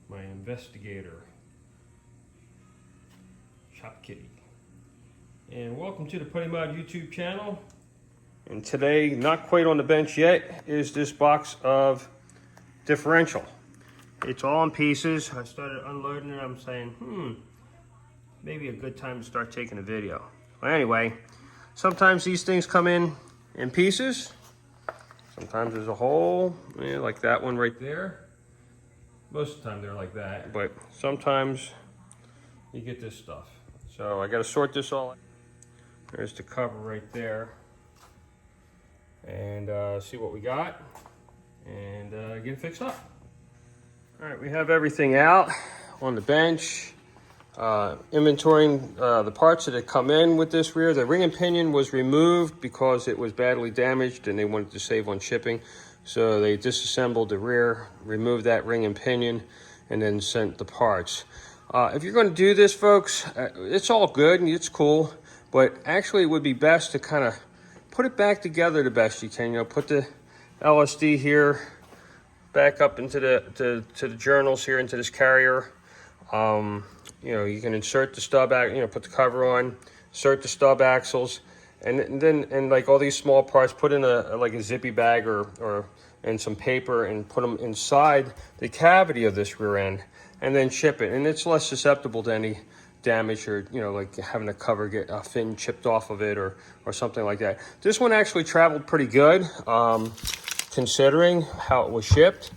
my investigator, Shop Kitty. And welcome to the Putty Mod YouTube channel. And today, not quite on the bench yet, is this box of differential. It's all in pieces. I started unloading it. I'm saying, maybe a good time to start taking a video. Well, anyway, sometimes these things come in pieces. Sometimes there's a hole, like that one right there. Most of the time they're like that, but sometimes you get this stuff. So I got to sort this all out. There's the cover right there. And see what we got and get it fixed up. All right, we have everything out on the bench. Inventorying the parts that had come in with this rear. The ring and pinion was removed because it was badly damaged and they wanted to save on shipping. So they disassembled the rear, removed that ring and pinion, and then sent the parts. If you're going to do this, folks, it's all good and it's cool, but actually it would be best to kind of put it back together the best you can. Put the LSD here back up into the to the journals here into this carrier. You can insert the stub, put the cover on, insert the stub axles, and then like all these small parts, put in like a zippy bag or and some paper and put them inside the cavity of this rear end, and then ship it. And it's less susceptible to any damage or like having the cover get a fin chipped off of it or something like that. This one actually traveled pretty good, considering how it was shipped.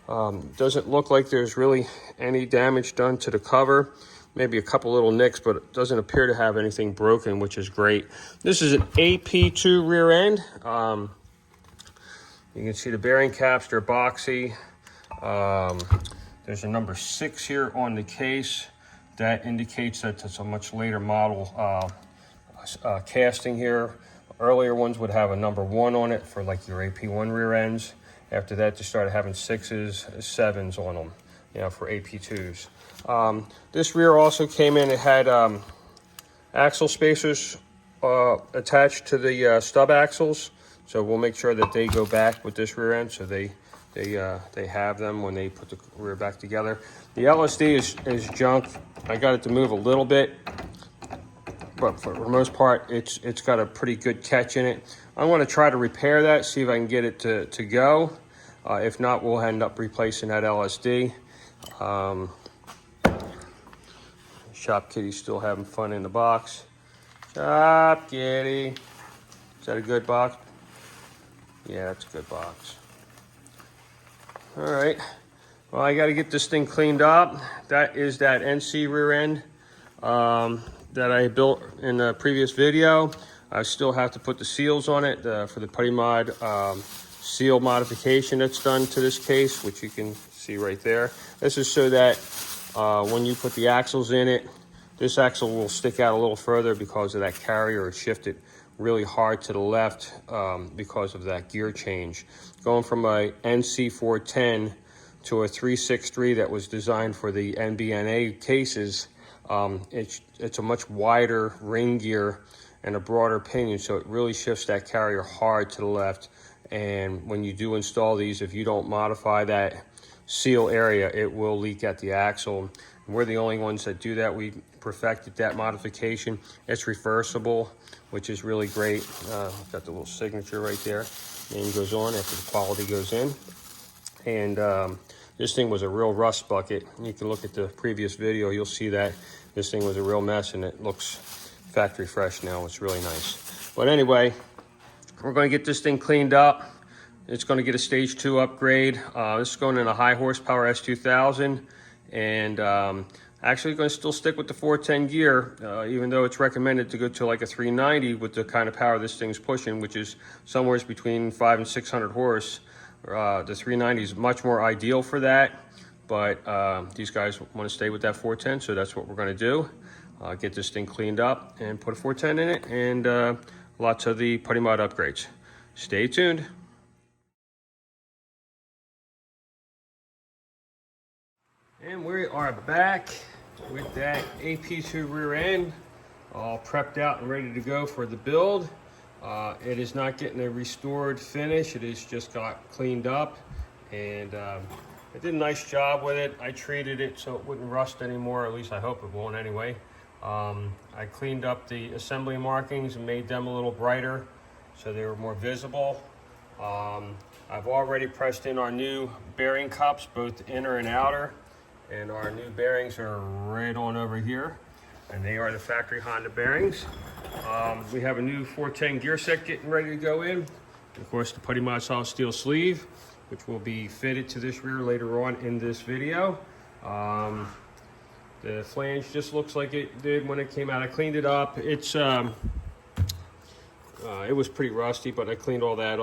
Doesn't look like there's really any damage done to the cover. Maybe a couple little nicks, but it doesn't appear to have anything broken, which is great. This is an AP2 rear end. You can see the bearing caps, they're boxy. There's a number 6 here on the case. That indicates that it's a much later model casting here. Earlier ones would have a number 1 on it for like your AP1 rear ends. After that, they started having 6s, 7s on them, for AP2s. This rear also came in, it had axle spacers attached to the stub axles. So we'll make sure that they go back with this rear end, so they have them when they put the rear back together. The LSD is junk. I got it to move a little bit, but for the most part, it's got a pretty good catch in it. I want to try to repair that, see if I can get it to go. If not, we'll end up replacing that LSD. Shop Kitty's still having fun in the box. Shop Kitty. Is that a good box? Yeah, that's a good box. All right. Well, I got to get this thing cleaned up. That is that NC rear end that I built in the previous video. I still have to put the seals on it for the Putty Mod seal modification that's done to this case, which you can see right there. This is so that when you put the axles in it, this axle will stick out a little further because of that carrier. It's shifted really hard to the left because of that gear change. Going from a NC410 to a 363 that was designed for the NBNA cases, it's a much wider ring gear and a broader pinion, so it really shifts that carrier hard to the left. And when you do install these, if you don't modify that seal area, it will leak at the axle. And we're the only ones that do that. We perfected that modification. It's reversible, which is really great. Got the little signature right there. Name goes on after the quality goes in. And this thing was a real rust bucket. You can look at the previous video, you'll see that this thing was a real mess, and it looks factory fresh now. It's really nice. But anyway, we're going to get this thing cleaned up. It's going to get a stage 2 upgrade. This is going in a high horsepower S2000, and actually going to still stick with the 410 gear, even though it's recommended to go to like a 390 with the kind of power this thing's pushing, which is somewhere between 500 and 600 horse. The 390 is much more ideal for that, but these guys want to stay with that 410, so that's what we're going to do. Get this thing cleaned up and put a 410 in it, and lots of the Putty Mod upgrades. Stay tuned. And we are back with that AP2 rear end all prepped out and ready to go for the build. It is not getting a restored finish. It is just got cleaned up, and I did a nice job with it. I treated it so it wouldn't rust anymore, at least I hope it won't anyway. I cleaned up the assembly markings and made them a little brighter so they were more visible. I've already pressed in our new bearing cups, both inner and outer, and our new bearings are right on over here, and they are the factory Honda bearings. We have a new 410 gear set getting ready to go in. Of course, the Putty Mod solid steel sleeve, which will be fitted to this rear later on in this video. The flange just looks like it did when it came out. I cleaned it up. It was pretty rusty, but I cleaned all that,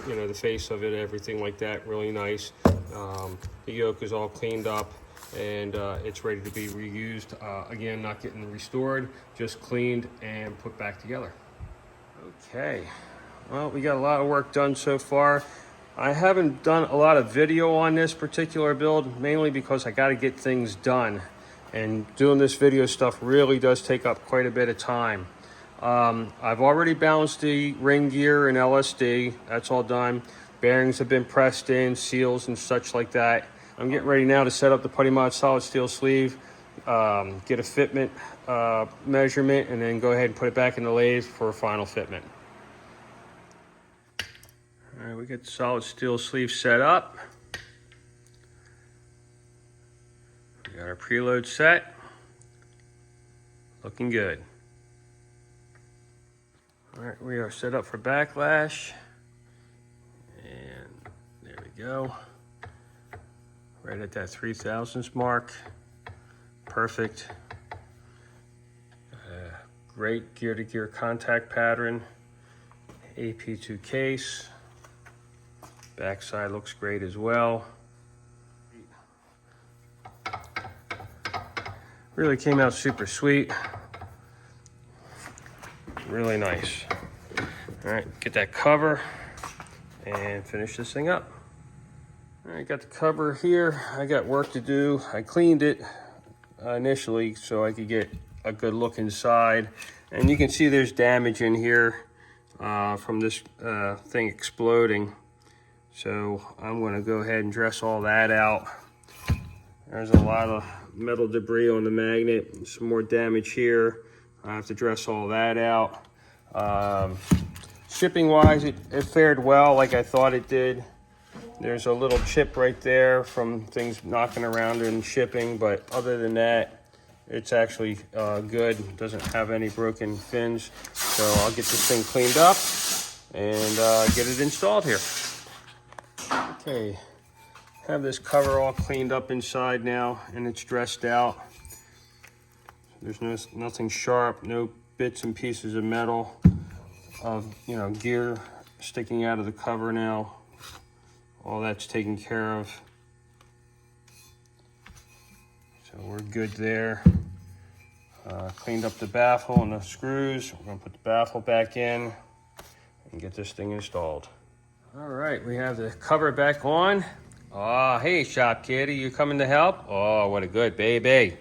the face of it, everything like that, really nice. The yoke is all cleaned up, and it's ready to be reused. Again, not getting restored, just cleaned and put back together. Okay, well, we got a lot of work done so far. I haven't done a lot of video on this particular build, mainly because I got to get things done. And doing this video stuff really does take up quite a bit of time. I've already balanced the ring gear and LSD. That's all done. Bearings have been pressed in, seals and such like that. I'm getting ready now to set up the Putty Mod solid steel sleeve, get a fitment measurement, and then go ahead and put it back in the lathe for a final fitment. All right, we got the solid steel sleeve set up. We got our preload set. Looking good. All right, we are set up for backlash. And there we go. Right at that 3000s mark. Perfect. Great gear-to-gear contact pattern. AP2 case. Backside looks great as well. Really came out super sweet. Really nice. All right, get that cover and finish this thing up. All right, got the cover here. I got work to do. I cleaned it initially so I could get a good look inside. And you can see there's damage in here from this thing exploding. So I'm going to go ahead and dress all that out. There's a lot of metal debris on the magnet, some more damage here. I have to dress all that out. Shipping wise, it fared well like I thought it did. There's a little chip right there from things knocking around in shipping, but other than that, it's actually good. It doesn't have any broken fins. So I'll get this thing cleaned up and get it installed here. Okay, have this cover all cleaned up inside now, and it's dressed out. There's nothing sharp, no bits and pieces of metal of gear sticking out of the cover now. All that's taken care of. So we're good there. Cleaned up the baffle and the screws. We're gonna put the baffle back in and get this thing installed. All right, we have the cover back on. Oh, hey, Shop Kitty, you coming to help? Oh, what a good baby.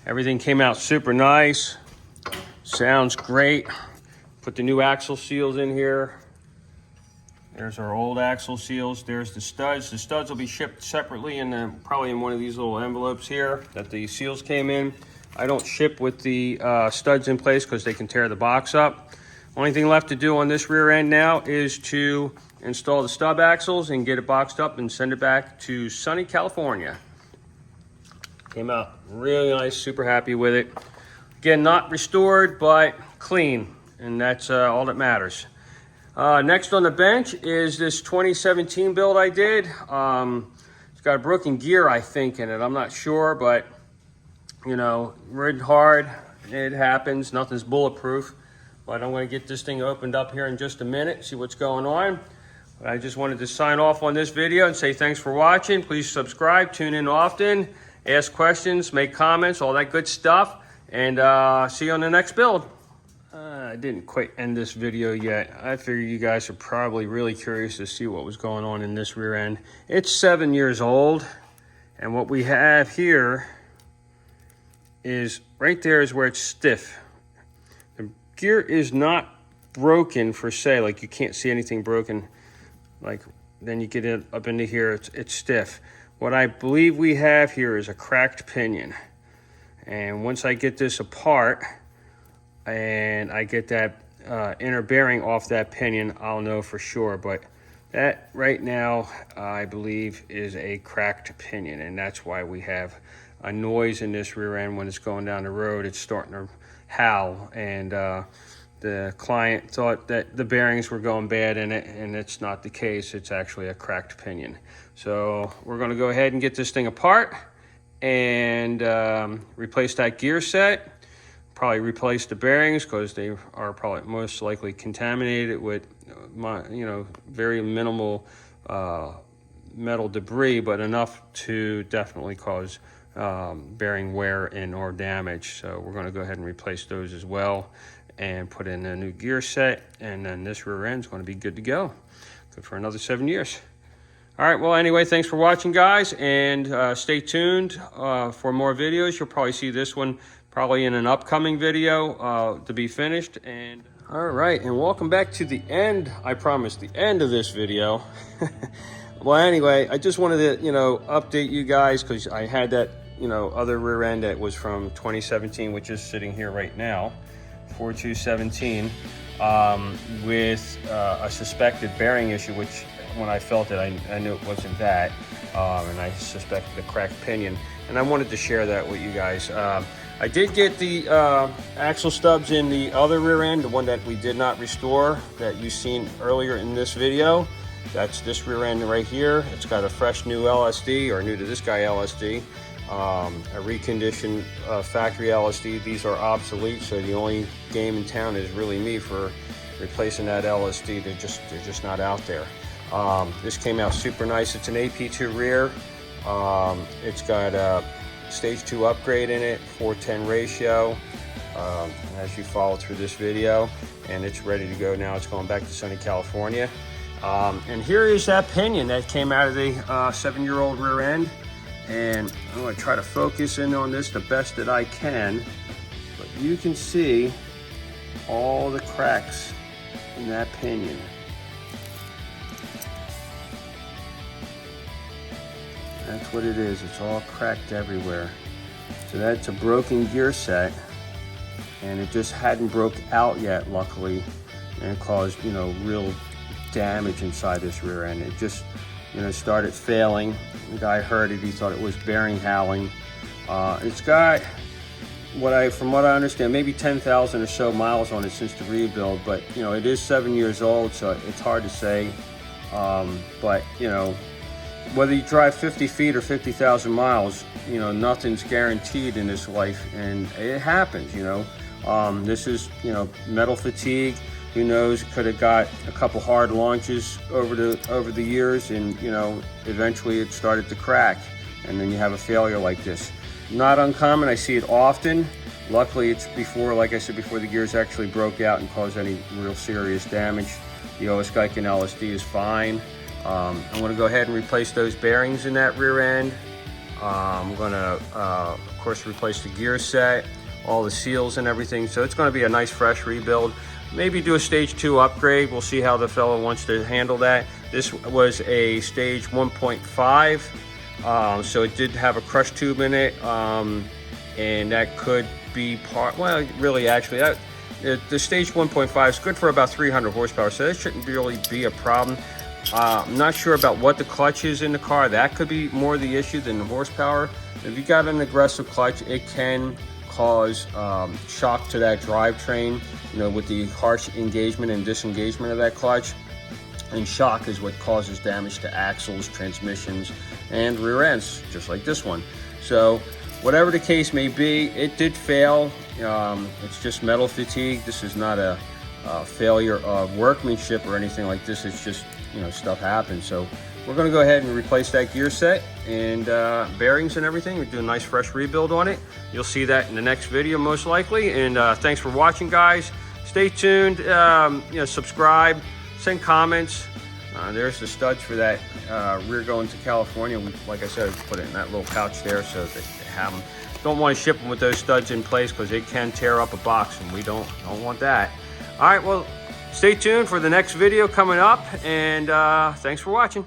Everything came out super nice. Sounds great. Put the new axle seals in here. There's our old axle seals. There's the studs. The studs will be shipped separately probably in one of these little envelopes here that the seals came in. I don't ship with the studs in place because they can tear the box up. Only thing left to do on this rear end now is to install the stub axles and get it boxed up and send it back to sunny California. Came out really nice, super happy with it. Again, not restored, but clean, and that's all that matters. Next on the bench is this 2017 build I did. It's got a broken gear, I think, in it. I'm not sure, but, ridden hard. It happens. Nothing's bulletproof. But I'm going to get this thing opened up here in just a minute, see what's going on. But I just wanted to sign off on this video and say thanks for watching. Please subscribe, tune in often, ask questions, make comments, all that good stuff. And see you on the next build. I didn't quite end this video yet. I figure you guys are probably really curious to see what was going on in this rear end. It's 7 years old. And what we have here is right there is where it's stiff. The gear is not broken per se, like you can't see anything broken like then you get it up into here, it's stiff. What I believe we have here is a cracked pinion. And once I get this apart and I get that inner bearing off that pinion, I'll know for sure. But that right now, I believe, is a cracked pinion, and that's why we have a noise in this rear end when it's going down the road. It's starting to howl, and the client thought that the bearings were going bad in it, and it's not the case. It's actually a cracked pinion. So we're going to go ahead and get this thing apart and replace that gear set. Probably replace the bearings because they are probably most likely contaminated with very minimal metal debris, but enough to definitely cause bearing wear and or damage. So we're going to go ahead and replace those as well and put in a new gear set, and then this rear end is going to be good to go. Good for another 7 years. All right, well, anyway, thanks for watching, guys, and stay tuned for more videos. You'll probably see this one probably in an upcoming video to be finished. And all right, and welcome back to the end, I promise, the end of this video. Well, anyway, I just wanted to, update you guys because I had that, other rear end that was from 2017, which is sitting here right now, 4217, with a suspected bearing issue, which when I felt it, I knew it wasn't that, and I suspected a cracked pinion, and I wanted to share that with you guys. I did get the axle stubs in the other rear end, the one that we did not restore, that you've seen earlier in this video. That's this rear end right here. It's got a fresh new LSD, or new to this guy LSD, a reconditioned factory LSD. These are obsolete, so the only game in town is really me for replacing that LSD. They're just not out there. This came out super nice. It's an AP2 rear. It's got a stage 2 upgrade in it, 4:10 ratio, as you follow through this video, and it's ready to go now. It's going back to sunny California. And here is that pinion that came out of the 7-year-old rear end, and I'm going to try to focus in on this the best that I can, but you can see all the cracks in that pinion. That's what it is. It's all cracked everywhere. So that's a broken gear set, and it just hadn't broke out yet, luckily, and it caused, real damage inside this rear end. It just, started failing. The guy heard it. He thought it was bearing howling. It's got, from what I understand, maybe 10,000 or so miles on it since the rebuild, but, it is 7 years old, so it's hard to say. But, whether you drive 50 feet or 50,000 miles, nothing's guaranteed in this life, and it happens, This is, metal fatigue. Who knows, could have got a couple hard launches over the years, and, eventually it started to crack, and then you have a failure like this. Not uncommon, I see it often. Luckily, it's before, like I said before, the gears actually broke out and caused any real serious damage. The OS Geiken LSD is fine. I'm going to go ahead and replace those bearings in that rear end. I'm going to, of course, replace the gear set, all the seals and everything. So it's going to be a nice fresh rebuild. Maybe do a stage 2 upgrade. We'll see how the fellow wants to handle that. This was a stage 1.5, so it did have a crush tube in it, and that could be part, well, really, actually, the stage 1.5 is good for about 300 horsepower, so that shouldn't really be a problem. I'm not sure about what the clutch is in the car. That could be more the issue than the horsepower. If you got an aggressive clutch, it can cause shock to that drivetrain, with the harsh engagement and disengagement of that clutch. And shock is what causes damage to axles, transmissions, and rear ends, just like this one. So whatever the case may be, it did fail. It's just metal fatigue. This is not a failure of workmanship or anything like this. It's just, stuff happens. So we're going to go ahead and replace that gear set and bearings and everything. We do a nice fresh rebuild on it. You'll see that in the next video most likely. And thanks for watching, guys. Stay tuned. Subscribe, send comments. There's the studs for that rear going to California. Like I said, put it in that little pouch there so that they have them. Don't want to ship them with those studs in place because they can tear up a box, and we don't want that. All right, well, Stay tuned for the next video coming up, and thanks for watching.